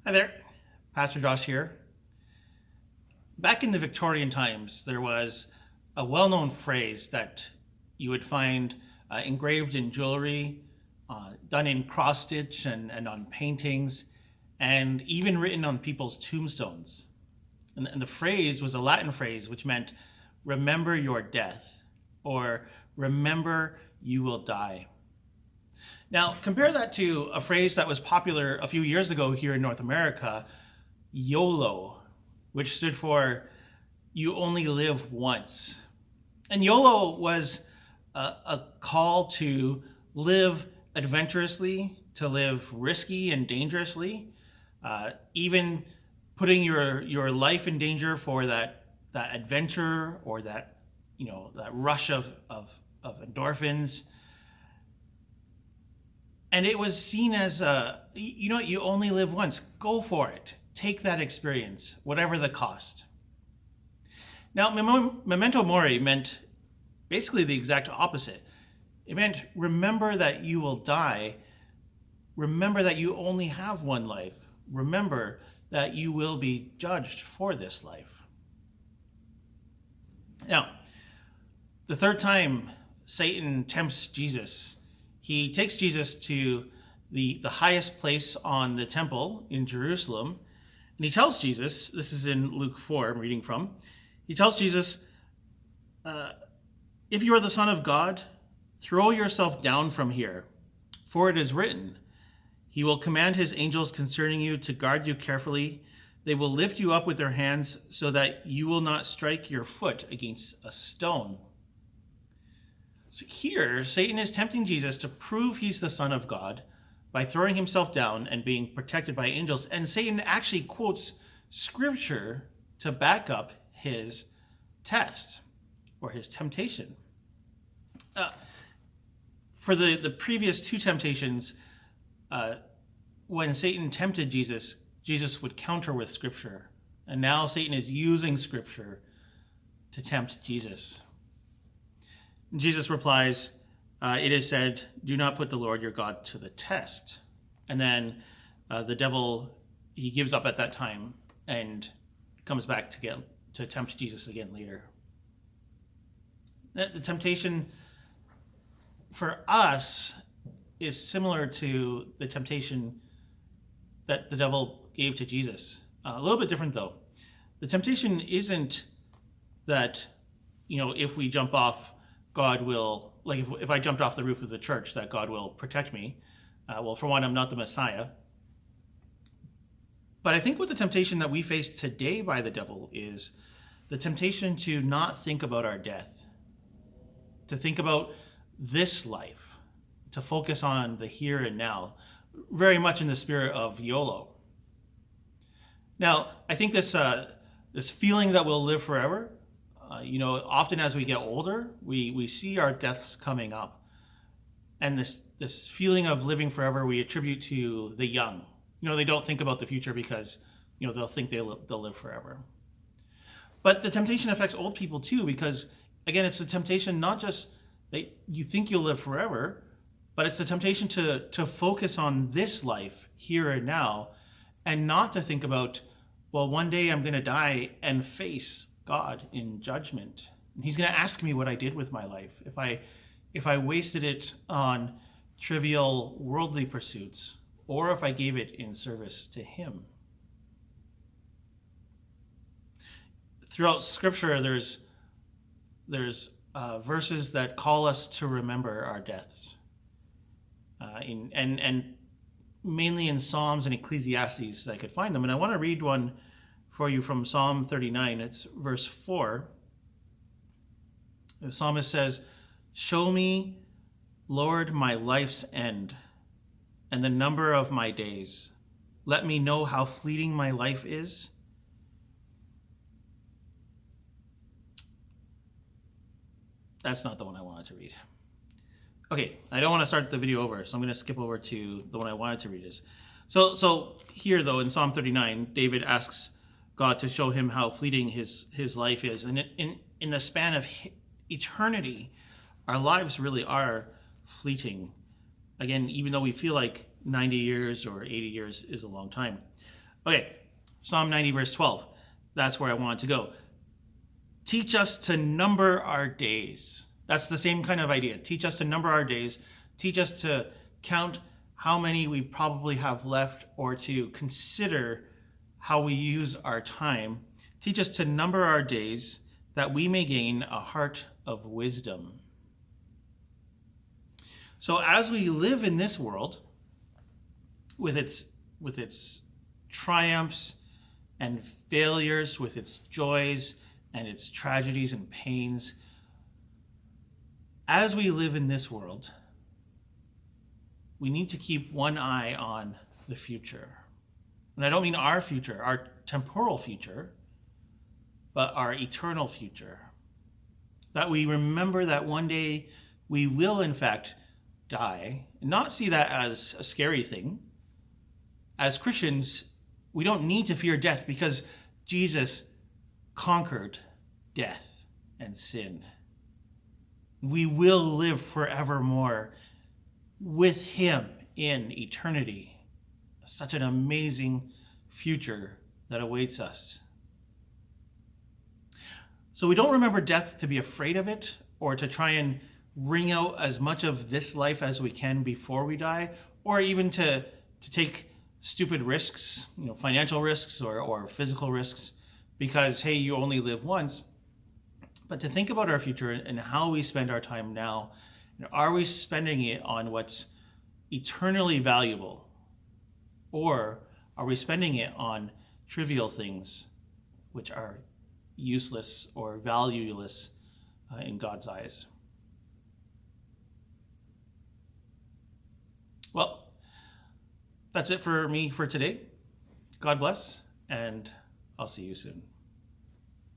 Hi there, Pastor Josh here. Back in the Victorian times, there was a well-known phrase that you would find engraved in jewelry, done in cross-stitch and on paintings, and even written on people's tombstones. And the phrase was a Latin phrase which meant, remember your death, or remember you will die. Now, compare that to a phrase that was popular a few years ago here in North America, YOLO, which stood for you only live once. And YOLO was a call to live adventurously, to live risky and dangerously, even putting your life in danger for that adventure or that rush of endorphins. And it was seen as, you only live once. Go for it. Take that experience, whatever the cost. Now, Memento Mori meant basically the exact opposite. It meant remember that you will die. Remember that you only have one life. Remember that you will be judged for this life. Now, the third time Satan tempts Jesus, he takes Jesus to the highest place on the temple in Jerusalem, and he tells Jesus, this is in Luke 4, I'm reading from, he tells Jesus, if you are the Son of God, throw yourself down from here, for it is written, he will command his angels concerning you to guard you carefully. They will lift you up with their hands so that you will not strike your foot against a stone. So here, Satan is tempting Jesus to prove he's the Son of God by throwing himself down and being protected by angels. And Satan actually quotes scripture to back up his test or his temptation. For the previous two temptations, when Satan tempted Jesus, Jesus would counter with scripture. And now Satan is using scripture to tempt Jesus. Jesus replies, it is said, do not put the Lord your God to the test. And then the devil, he gives up at that time and comes back to tempt Jesus again later. The temptation for us is similar to the temptation that the devil gave to Jesus. A little bit different though. The temptation isn't that, if we jump off, God will, like if I jumped off the roof of the church, that God will protect me. Well, for one, I'm not the Messiah. But I think what the temptation that we face today by the devil is the temptation to not think about our death, to think about this life, to focus on the here and now, very much in the spirit of YOLO. Now, I think this feeling that we'll live forever, often as we get older, we see our deaths coming up. And this feeling of living forever, we attribute to the young. They don't think about the future because, they'll think they'll live forever. But the temptation affects old people too, because again, it's a temptation not just that you think you'll live forever, but it's a temptation to focus on this life here and now and not to think about, well, one day I'm going to die and face God in judgment. And he's going to ask me what I did with my life. If I wasted it on trivial worldly pursuits, or if I gave it in service to him. Throughout Scripture, there's verses that call us to remember our deaths. And mainly in Psalms and Ecclesiastes I could find them. And I want to read one for you from Psalm 39. It's verse 4. The psalmist says, show me, Lord, my life's end and the number of my days. Let me know how fleeting my life is. That's not the one I wanted to read. Okay, I don't want to start the video over, so I'm going to skip over to the one I wanted to read. So here, though, in Psalm 39, David asks God to show him how fleeting his life is. And in the span of eternity, our lives really are fleeting. Again, even though we feel like 90 years or 80 years is a long time. Okay, Psalm 90, verse 12. That's where I want to go. Teach us to number our days. That's the same kind of idea. Teach us to number our days. Teach us to count how many we probably have left, or to consider how we use our time. Teach us to number our days, that we may gain a heart of wisdom. So as we live in this world, with its triumphs and failures, with its joys and its tragedies and pains, as we live in this world, we need to keep one eye on the future. And I don't mean our future, our temporal future, but our eternal future. That we remember that one day we will, in fact, die, and not see that as a scary thing. As Christians, we don't need to fear death because Jesus conquered death and sin. We will live forevermore with him in eternity. Such an amazing future that awaits us. So we don't remember death to be afraid of it, or to try and wring out as much of this life as we can before we die, or even to take stupid risks, financial risks or physical risks, because, hey, you only live once. But to think about our future and how we spend our time now. Are we spending it on what's eternally valuable? Or are we spending it on trivial things which are useless or valueless in God's eyes? Well, that's it for me for today. God bless, and I'll see you soon.